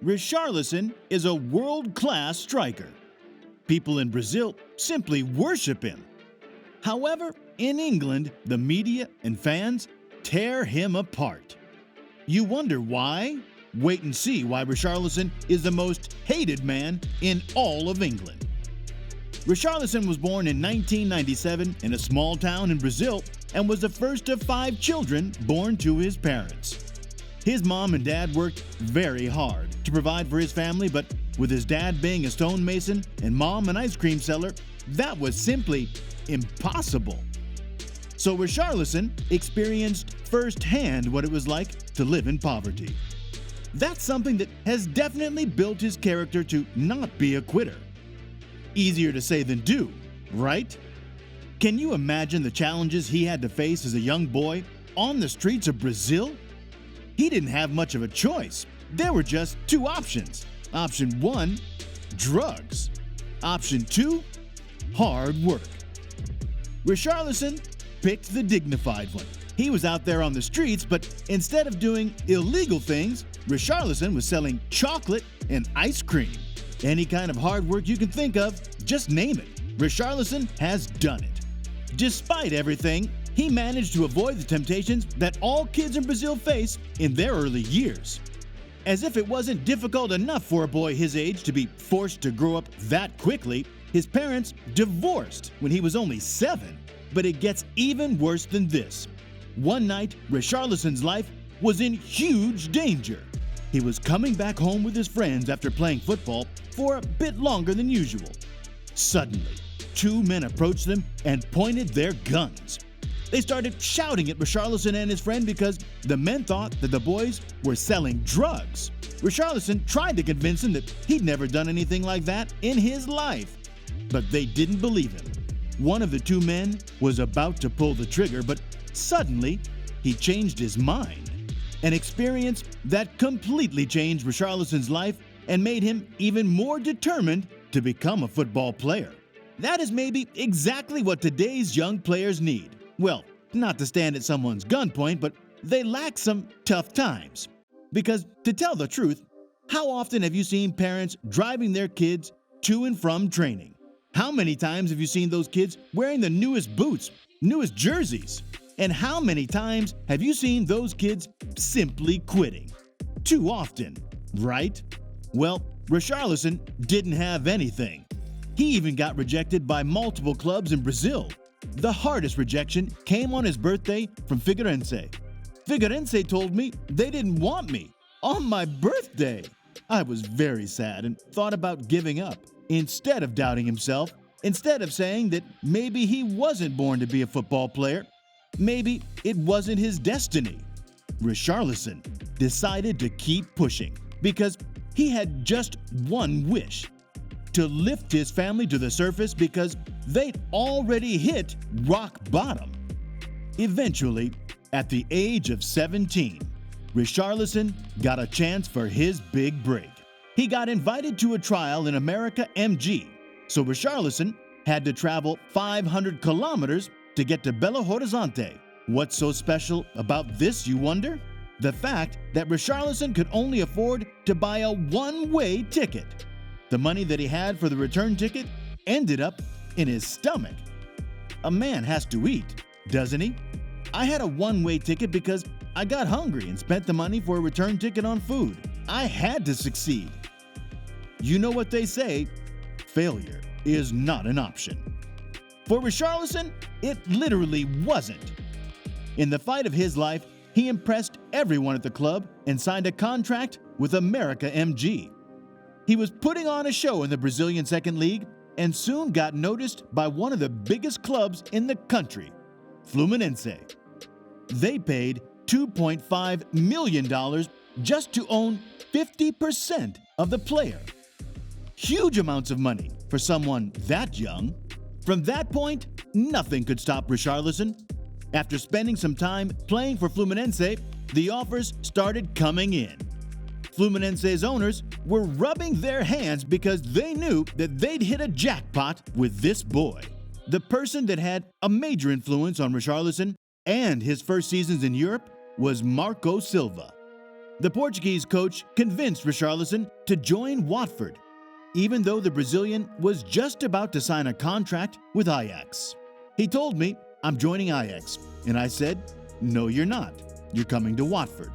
Richarlison is a world-class striker. People in Brazil simply worship him. However, in England, the media and fans tear him apart. You wonder why? Wait and see why Richarlison is the most hated man in all of England. Richarlison was born in 1997 in a small town in Brazil and was the first of 5 children born to his parents. His mom and dad worked very hard to provide for his family, but with his dad being a stonemason and mom an ice cream seller, that was simply impossible. So Richarlison experienced firsthand what it was like to live in poverty. That's something that has definitely built his character to not be a quitter. Easier to say than do, right? Can you imagine the challenges he had to face as a young boy on the streets of Brazil? He didn't have much of a choice. There were just 2 options. Option 1, drugs. Option 2, hard work. Richarlison picked the dignified one. He was out there on the streets, but instead of doing illegal things, Richarlison was selling chocolate and ice cream. Any kind of hard work you can think of, just name it. Richarlison has done it. Despite everything, he managed to avoid the temptations that all kids in Brazil face in their early years. As if it wasn't difficult enough for a boy his age to be forced to grow up that quickly, his parents divorced when he was only 7. But it gets even worse than this. One night, Richarlison's life was in huge danger. He was coming back home with his friends after playing football for a bit longer than usual. Suddenly, 2 men approached them and pointed their guns. They started shouting at Richarlison and his friend because the men thought that the boys were selling drugs. Richarlison tried to convince them that he'd never done anything like that in his life, but they didn't believe him. One of the 2 men was about to pull the trigger, but suddenly he changed his mind. An experience that completely changed Richarlison's life and made him even more determined to become a football player. That is maybe exactly what today's young players need. Well, not to stand at someone's gunpoint, but they lack some tough times. Because, to tell the truth, how often have you seen parents driving their kids to and from training? How many times have you seen those kids wearing the newest boots, newest jerseys? And how many times have you seen those kids simply quitting? Too often, right? Well, Richarlison didn't have anything. He even got rejected by multiple clubs in Brazil. The hardest rejection came on his birthday from Figueirense. Figueirense told me they didn't want me on my birthday. I was very sad and thought about giving up. Instead of doubting himself, instead of saying that maybe he wasn't born to be a football player, maybe it wasn't his destiny, Richarlison decided to keep pushing because he had just one wish: to lift his family to the surface because they'd already hit rock bottom. Eventually, at the age of 17, Richarlison got a chance for his big break. He got invited to a trial in America MG, so Richarlison had to travel 500 kilometers to get to Belo Horizonte. What's so special about this, you wonder? The fact that Richarlison could only afford to buy a one-way ticket. The money that he had for the return ticket ended up in his stomach. A man has to eat, doesn't he? I had a one-way ticket because I got hungry and spent the money for a return ticket on food. I had to succeed. You know what they say, failure is not an option. For Richarlison, it literally wasn't. In the fight of his life, he impressed everyone at the club and signed a contract with America MG. He was putting on a show in the Brazilian Second League and soon got noticed by one of the biggest clubs in the country, Fluminense. They paid $2.5 million just to own 50% of the player. Huge amounts of money for someone that young. From that point, nothing could stop Richarlison. After spending some time playing for Fluminense, the offers started coming in. Fluminense's owners were rubbing their hands because they knew that they'd hit a jackpot with this boy. The person that had a major influence on Richarlison and his first seasons in Europe was Marco Silva. The Portuguese coach convinced Richarlison to join Watford, even though the Brazilian was just about to sign a contract with Ajax. He told me, "I'm joining Ajax," and I said, "No, you're not. You're coming to Watford."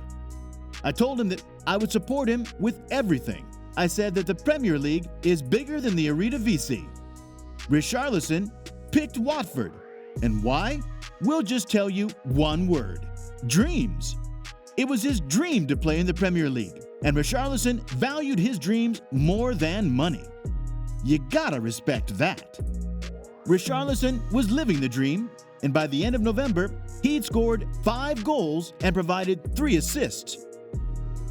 I told him that I would support him with everything. I said that the Premier League is bigger than the Eredivisie. Richarlison picked Watford. And why? We'll just tell you one word: dreams. It was his dream to play in the Premier League, and Richarlison valued his dreams more than money. You gotta respect that. Richarlison was living the dream, and by the end of November, he'd scored 5 goals and provided 3 assists.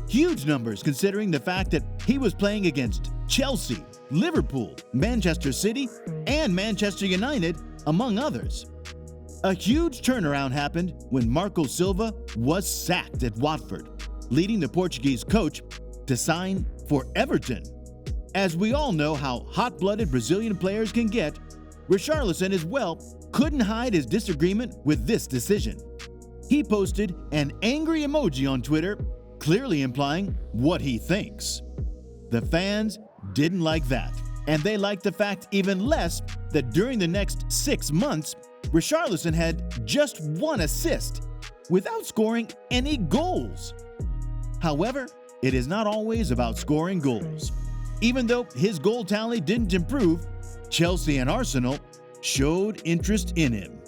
Huge numbers considering the fact that he was playing against Chelsea, Liverpool, Manchester City, and Manchester United, among others. A huge turnaround happened when Marco Silva was sacked at Watford, leading the Portuguese coach to sign for Everton. As we all know how hot-blooded Brazilian players can get, Richarlison as well couldn't hide his disagreement with this decision. He posted an angry emoji on Twitter, clearly implying what he thinks. The fans didn't like that, and they liked the fact even less that during the next 6 months, Richarlison had just 1 assist, without scoring any goals. However, it is not always about scoring goals. Even though his goal tally didn't improve, Chelsea and Arsenal showed interest in him.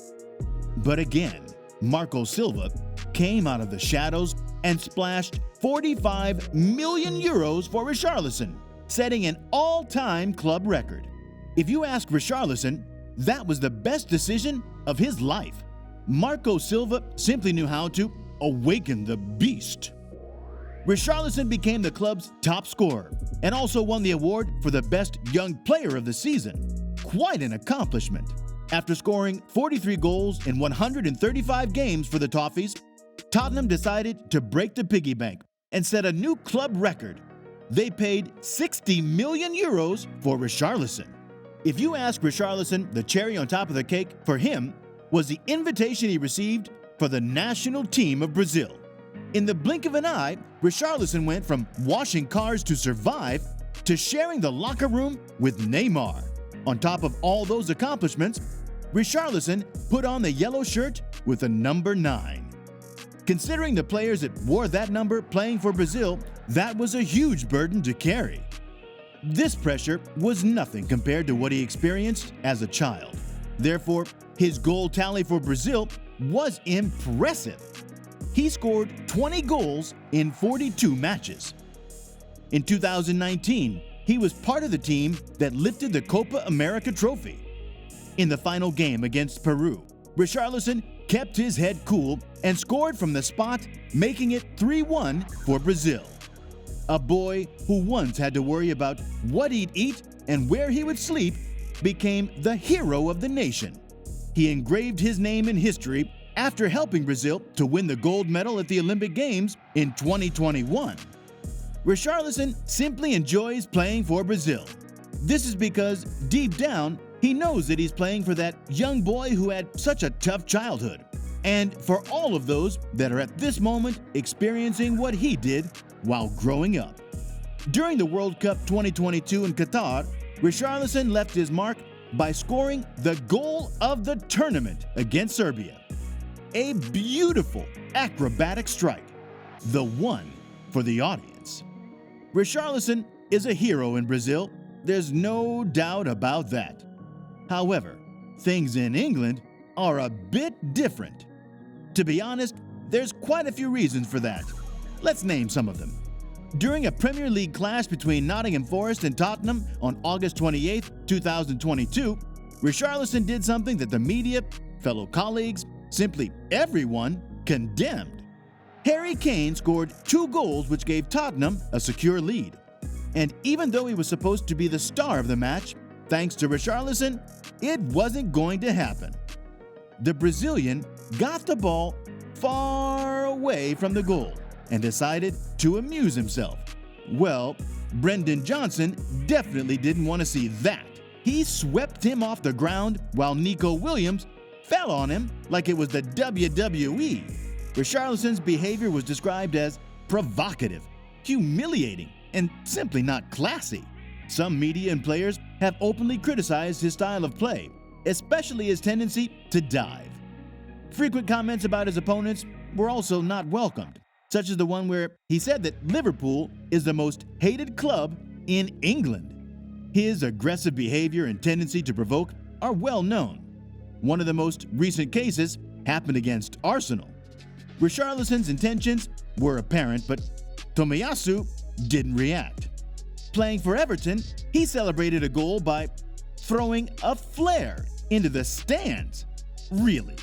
But again, Marco Silva came out of the shadows and splashed 45 million euros for Richarlison, setting an all-time club record. If you ask Richarlison, that was the best decision of his life. Marco Silva simply knew how to awaken the beast. Richarlison became the club's top scorer and also won the award for the best young player of the season. Quite an accomplishment. After scoring 43 goals in 135 games for the Toffees, Tottenham decided to break the piggy bank and set a new club record. They paid 60 million euros for Richarlison. If you ask Richarlison, the cherry on top of the cake for him was the invitation he received for the national team of Brazil. In the blink of an eye, Richarlison went from washing cars to survive to sharing the locker room with Neymar. On top of all those accomplishments, Richarlison put on the yellow shirt with a number 9. Considering the players that wore that number playing for Brazil, that was a huge burden to carry. This pressure was nothing compared to what he experienced as a child. Therefore, his goal tally for Brazil was impressive. He scored 20 goals in 42 matches. In 2019, he was part of the team that lifted the Copa America trophy. In the final game against Peru, Richarlison kept his head cool and scored from the spot, making it 3-1 for Brazil. A boy who once had to worry about what he'd eat and where he would sleep became the hero of the nation. He engraved his name in history after helping Brazil to win the gold medal at the Olympic Games in 2021. Richarlison simply enjoys playing for Brazil. This is because, deep down, he knows that he's playing for that young boy who had such a tough childhood, and for all of those that are at this moment experiencing what he did while growing up. During the World Cup 2022 in Qatar, Richarlison left his mark by scoring the goal of the tournament against Serbia. A beautiful acrobatic strike, the one for the audience. Richarlison is a hero in Brazil, there's no doubt about that. However, things in England are a bit different. To be honest, there's quite a few reasons for that. Let's name some of them. During a Premier League clash between Nottingham Forest and Tottenham on August 28, 2022, Richarlison did something that the media, fellow colleagues, simply everyone condemned. Harry Kane scored 2 goals which gave Tottenham a secure lead. And even though he was supposed to be the star of the match, thanks to Richarlison, it wasn't going to happen. The Brazilian got the ball far away from the goal and decided to amuse himself. Well, Brendan Johnson definitely didn't want to see that. He swept him off the ground while Nico Williams fell on him like it was the WWE. Richarlison's behavior was described as provocative, humiliating, and simply not classy. Some media and players have openly criticized his style of play, especially his tendency to dive. Frequent comments about his opponents were also not welcomed, such as the one where he said that Liverpool is the most hated club in England. His aggressive behavior and tendency to provoke are well known. One of the most recent cases happened against Arsenal. Richarlison's intentions were apparent, but Tomiyasu didn't react. Playing for Everton, he celebrated a goal by throwing a flare into the stands. Really?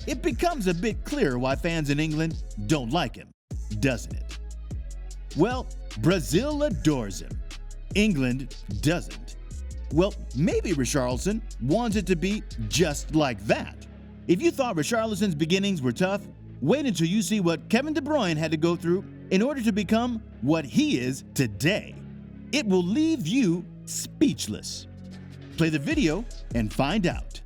It becomes a bit clearer why fans in England don't like him, doesn't it? Well, Brazil adores him. England doesn't. Well, maybe Richarlison wants it to be just like that. If you thought Richarlison's beginnings were tough, wait until you see what Kevin De Bruyne had to go through in order to become what he is today. It will leave you speechless. Play the video and find out.